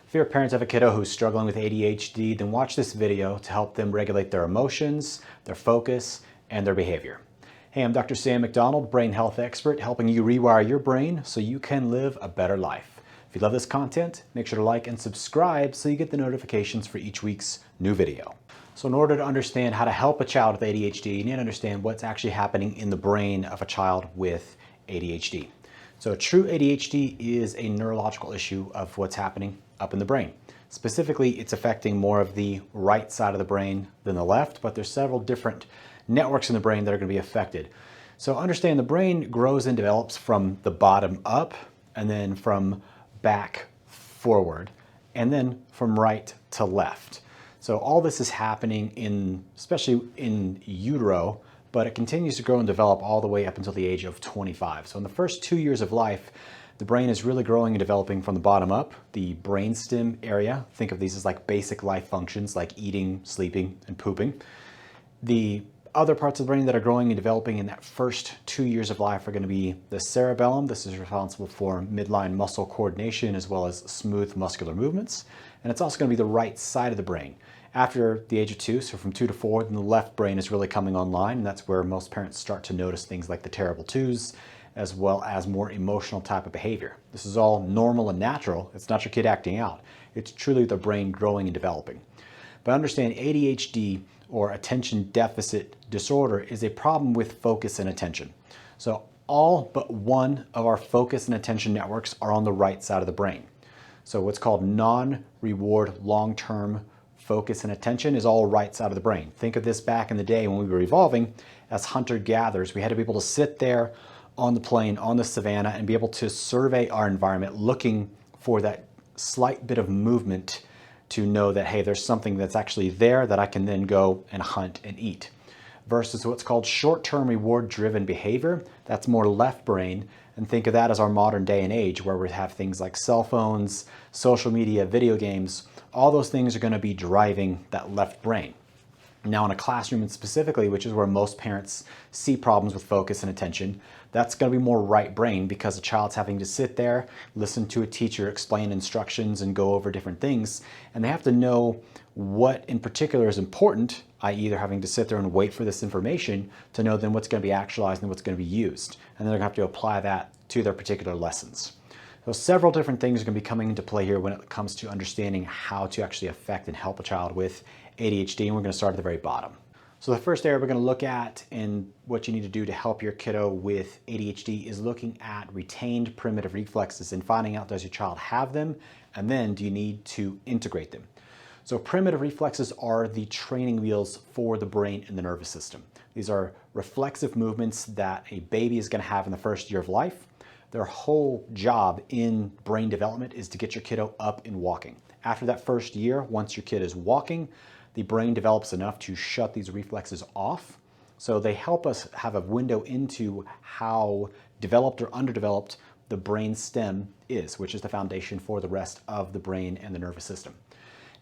If you're a parent of a kiddo who's struggling with ADHD, then watch this video to help them regulate their emotions, their focus, and their behavior. Hey, I'm Dr. Sam McDonald, brain health expert, helping you rewire your brain so you can live a better life. If you love this content, make sure to like and subscribe so you get the notifications for each week's new video. So in order to understand how to help a child with ADHD, you need to understand what's actually happening in the brain of a child with ADHD. So true ADHD is a neurological issue of what's happening up in the brain. Specifically, it's affecting more of the right side of the brain than the left, but there's several different networks in the brain that are going to be affected. So understand the brain grows and develops from the bottom up, and then from back forward, and then from right to left. So all this is happening especially in utero, but it continues to grow and develop all the way up until the age of 25. So in the first 2 years of life, the brain is really growing and developing from the bottom up. The brainstem area, think of these as like basic life functions like eating, sleeping, and pooping. The other parts of the brain that are growing and developing in that first 2 years of life are going to be the cerebellum. This is responsible for midline muscle coordination as well as smooth muscular movements. And it's also going to be the right side of the brain. After the age of 2, so from 2 to 4, then the left brain is really coming online, and that's where most parents start to notice things like the terrible twos, as well as more emotional type of behavior. This is all normal and natural. It's not your kid acting out. It's truly the brain growing and developing. But understand ADHD, or attention deficit disorder, is a problem with focus and attention. So all but one of our focus and attention networks are on the right side of the brain. So what's called non-reward long-term focus and attention is all right side of the brain. Think of this back in the day when we were evolving as hunter-gatherers. We had to be able to sit there on the plain, on the savannah, and be able to survey our environment looking for that slight bit of movement to know that, hey, there's something that's actually there that I can then go and hunt and eat. Versus what's called short-term reward-driven behavior, that's more left brain. And think of that as our modern day and age, where we have things like cell phones, social media, video games. All those things are going to be driving that left brain. Now in a classroom and specifically, which is where most parents see problems with focus and attention, that's going to be more right brain because the child's having to sit there, listen to a teacher explain instructions and go over different things, and they have to know what in particular is important, i.e. they're having to sit there and wait for this information to know then what's going to be actualized and what's going to be used. And then they're going to have to apply that to their particular lessons. So several different things are going to be coming into play here when it comes to understanding how to actually affect and help a child with ADHD, and we're going to start at the very bottom. So the first area we're going to look at and what you need to do to help your kiddo with ADHD is looking at retained primitive reflexes and finding out, does your child have them, and then do you need to integrate them? So primitive reflexes are the training wheels for the brain and the nervous system. These are reflexive movements that a baby is going to have in the first year of life. Their whole job in brain development is to get your kiddo up and walking. After that first year, once your kid is walking, the brain develops enough to shut these reflexes off. So they help us have a window into how developed or underdeveloped the brain stem is, which is the foundation for the rest of the brain and the nervous system.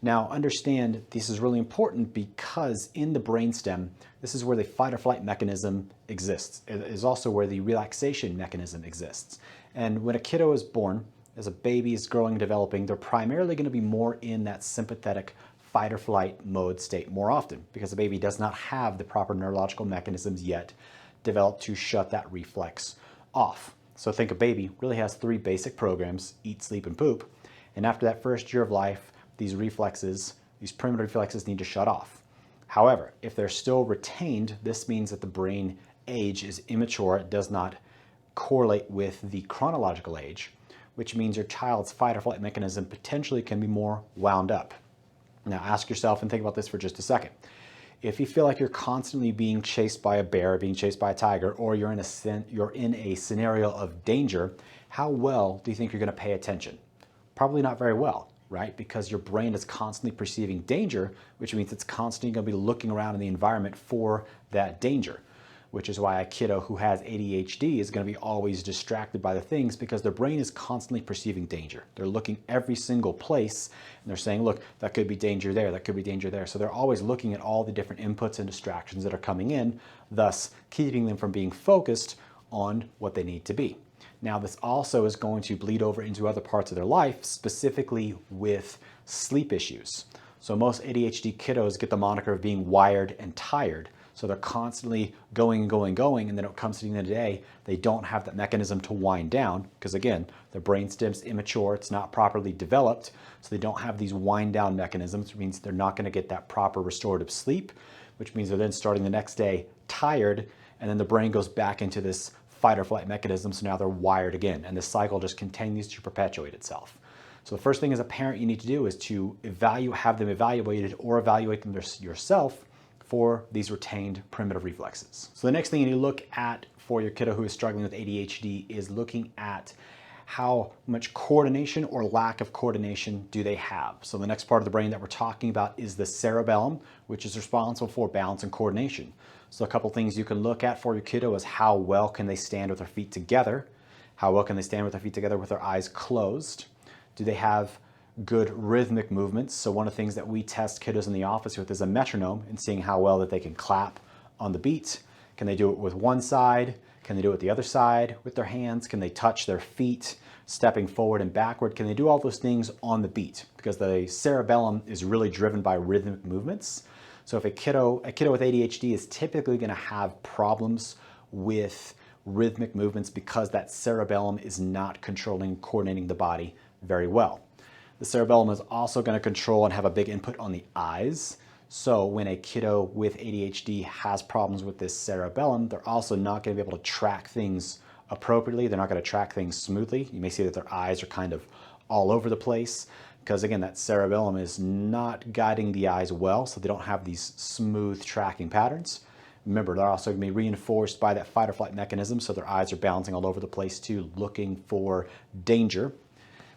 Now understand this is really important because in the brainstem, this is where the fight or flight mechanism exists. It is also where the relaxation mechanism exists. And when a kiddo is born, as a baby is growing and developing, they're primarily going to be more in that sympathetic fight or flight mode state more often because the baby does not have the proper neurological mechanisms yet developed to shut that reflex off. So think a baby really has 3 basic programs: eat, sleep, and poop. And after that first year of life, these reflexes, these primitive reflexes need to shut off. However, if they're still retained, this means that the brain age is immature. It does not correlate with the chronological age, which means your child's fight or flight mechanism potentially can be more wound up. Now ask yourself and think about this for just a second. If you feel like you're constantly being chased by a bear, being chased by a tiger, or you're in a scenario of danger, how well do you think you're going to pay attention? Probably not very well, right? Because your brain is constantly perceiving danger, which means it's constantly going to be looking around in the environment for that danger, which is why a kiddo who has ADHD is going to be always distracted by the things because their brain is constantly perceiving danger. They're looking every single place and they're saying, look, that could be danger there, that could be danger there. So they're always looking at all the different inputs and distractions that are coming in, thus keeping them from being focused on what they need to be. Now, this also is going to bleed over into other parts of their life, specifically with sleep issues. So most ADHD kiddos get the moniker of being wired and tired. So they're constantly going and going and going, and then it comes to the end of the day, they don't have that mechanism to wind down because, again, their brainstem's immature, it's not properly developed, so they don't have these wind down mechanisms, which means they're not going to get that proper restorative sleep, which means they're then starting the next day tired, and then the brain goes back into this fight or flight mechanism, so now they're wired again, and this cycle just continues to perpetuate itself. So the first thing as a parent you need to do is to have them evaluated or evaluate them yourself for these retained primitive reflexes. So the next thing you need to look at for your kiddo who is struggling with ADHD is looking at how much coordination or lack of coordination do they have. So the next part of the brain that we're talking about is the cerebellum, which is responsible for balance and coordination. So a couple things you can look at for your kiddo is how well can they stand with their feet together? How well can they stand with their feet together with their eyes closed? Do they have good rhythmic movements? So one of the things that we test kiddos in the office with is a metronome and seeing how well that they can clap on the beat. Can they do it with one side? Can they do it with the other side with their hands? Can they touch their feet, stepping forward and backward? Can they do all those things on the beat? Because the cerebellum is really driven by rhythmic movements. So if a kiddo with ADHD is typically going to have problems with rhythmic movements because that cerebellum is not controlling, coordinating the body very well. The cerebellum is also going to control and have a big input on the eyes. So when a kiddo with ADHD has problems with this cerebellum, they're also not going to be able to track things appropriately. They're not going to track things smoothly. You may see that their eyes are kind of all over the place because, again, that cerebellum is not guiding the eyes well, so they don't have these smooth tracking patterns. Remember, they're also going to be reinforced by that fight or flight mechanism, so their eyes are bouncing all over the place too, looking for danger.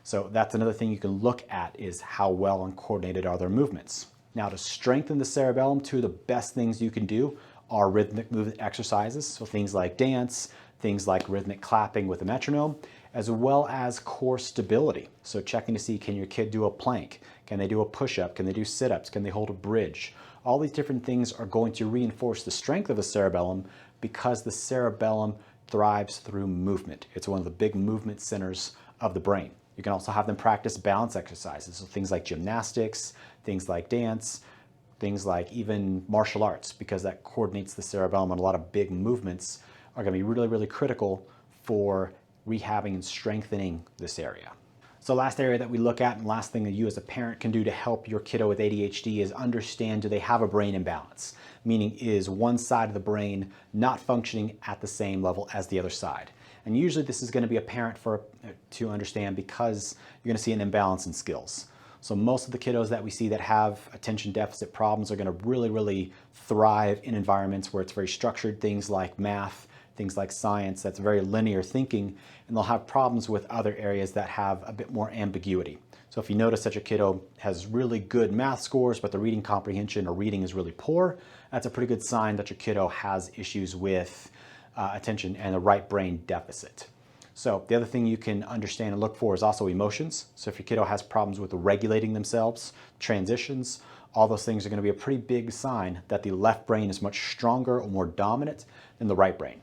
So that's another thing you can look at is how well and coordinated are their movements. Now, to strengthen the cerebellum, two of the best things you can do are rhythmic movement exercises. So things like dance, things like rhythmic clapping with a metronome, as well as core stability. So checking to see, can your kid do a plank? Can they do a push-up? Can they do sit-ups? Can they hold a bridge? All these different things are going to reinforce the strength of the cerebellum because the cerebellum thrives through movement. It's one of the big movement centers of the brain. You can also have them practice balance exercises, so things like gymnastics, things like dance, things like even martial arts, because that coordinates the cerebellum, and a lot of big movements are going to be really, really critical for rehabbing and strengthening this area. So last area that we look at, and last thing that you as a parent can do to help your kiddo with ADHD is understand, do they have a brain imbalance? Meaning, is one side of the brain not functioning at the same level as the other side? And usually this is going to be apparent to understand because you're going to see an imbalance in skills. So most of the kiddos that we see that have attention deficit problems are going to really, really thrive in environments where it's very structured, things like math, things like science, that's very linear thinking, and they'll have problems with other areas that have a bit more ambiguity. So if you notice that your kiddo has really good math scores, but the reading comprehension or reading is really poor, that's a pretty good sign that your kiddo has issues with attention and a right brain deficit. So the other thing you can understand and look for is also emotions. So if your kiddo has problems with regulating themselves, transitions, all those things are going to be a pretty big sign that the left brain is much stronger or more dominant than the right brain.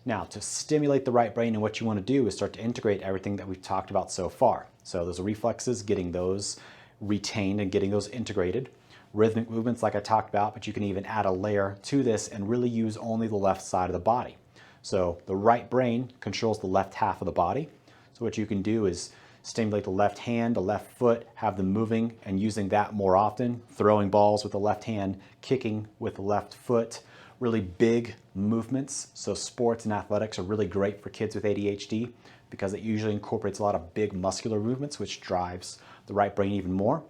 Now, to stimulate the right brain, and what you want to do is start to integrate everything that we've talked about so far. So those reflexes, getting those retained and getting those integrated. Rhythmic movements like I talked about, but you can even add a layer to this and really use only the left side of the body. So the right brain controls the left half of the body. So what you can do is stimulate the left hand, the left foot, have them moving and using that more often, throwing balls with the left hand, kicking with the left foot, really big movements. So sports and athletics are really great for kids with ADHD because it usually incorporates a lot of big muscular movements, which drives the right brain even more.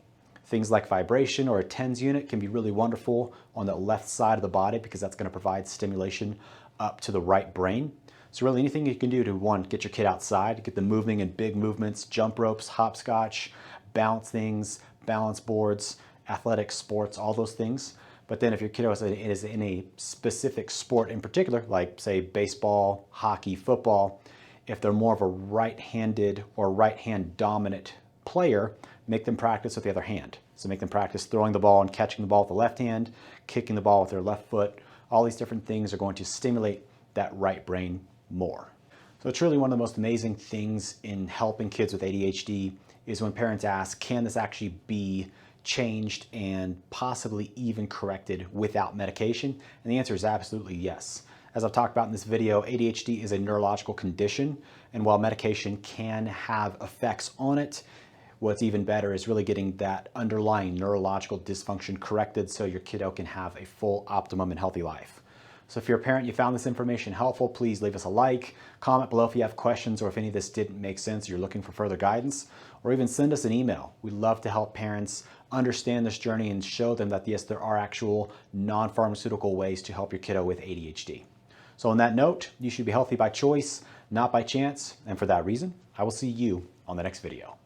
Things like vibration or a TENS unit can be really wonderful on the left side of the body because that's going to provide stimulation up to the right brain. So really anything you can do to, one, get your kid outside, get them moving in big movements, jump ropes, hopscotch, bounce things, balance boards, athletic sports, all those things. But then if your kiddo is in a specific sport in particular, like say baseball, hockey, football, if they're more of a right-handed or right-hand dominant player, make them practice with the other hand. So make them practice throwing the ball and catching the ball with the left hand, kicking the ball with their left foot. All these different things are going to stimulate that right brain more. So truly one of the most amazing things in helping kids with ADHD is when parents ask, can this actually be changed and possibly even corrected without medication? And the answer is absolutely yes. As I've talked about in this video, ADHD is a neurological condition, and while medication can have effects on it, what's even better is really getting that underlying neurological dysfunction corrected so your kiddo can have a full, optimum, and healthy life. So if you're a parent, you found this information helpful, please leave us a like, comment below if you have questions or if any of this didn't make sense, you're looking for further guidance, or even send us an email. We'd love to help parents understand this journey and show them that yes, there are actual non-pharmaceutical ways to help your kiddo with ADHD. So on that note, you should be healthy by choice, not by chance, and for that reason, I will see you on the next video.